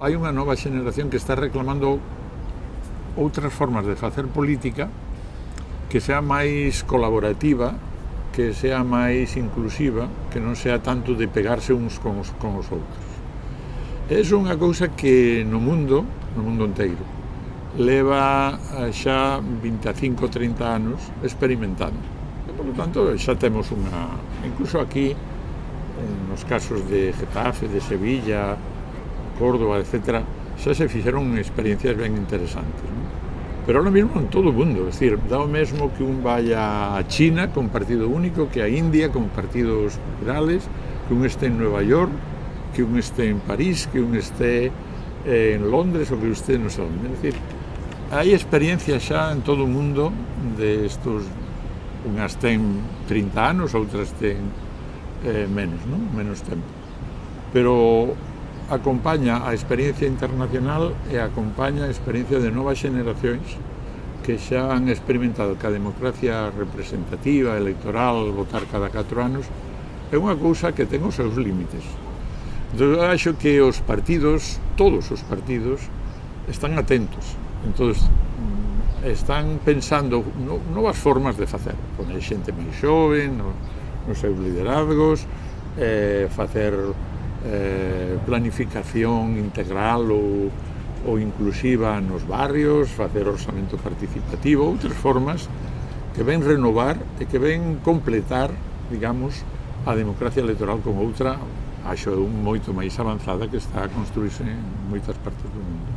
Hai unha nova xeneración que está reclamando outras formas de facer política que sea máis colaborativa, que sea máis inclusiva, que non sea tanto de pegarse uns con os outros. É unha cousa que no mundo inteiro, leva xa 25-30 anos experimentando. E, por lo tanto, xa temos incluso aquí, nos casos de Getafe, de Sevilla, Córdoba, etc., xa se fixeron experiencias ben interesantes, non? Pero ahora mismo en todo o mundo, é dicir, dá o mesmo que un vaya a China con partido único, que a India con partidos plurales, que un esté en Nueva York, que un esté en París, que un esté en Londres ou que esté non sei onde. É dicir, hai experiencias xa en todo o mundo de estos, unhas ten 30 anos, outras ten menos, non? Menos tempo. Pero acompaña a experiencia internacional e acompaña a experiencia de novas xeneracións que xa han experimentado que a democracia representativa, electoral, votar cada 4 anos, é unha cousa que ten os seus límites. Entón, eu acho que os partidos, todos os partidos, están atentos. Entón, están pensando novas formas de facer. Poner xente máis xoven nos seus liderazgos, facer planificación integral ou inclusiva nos barrios, facer orzamento participativo, outras formas que ven renovar e que ven completar, digamos, a democracia electoral con outra, acho eu, moito máis avanzada que está a construirse en moitas partes do mundo.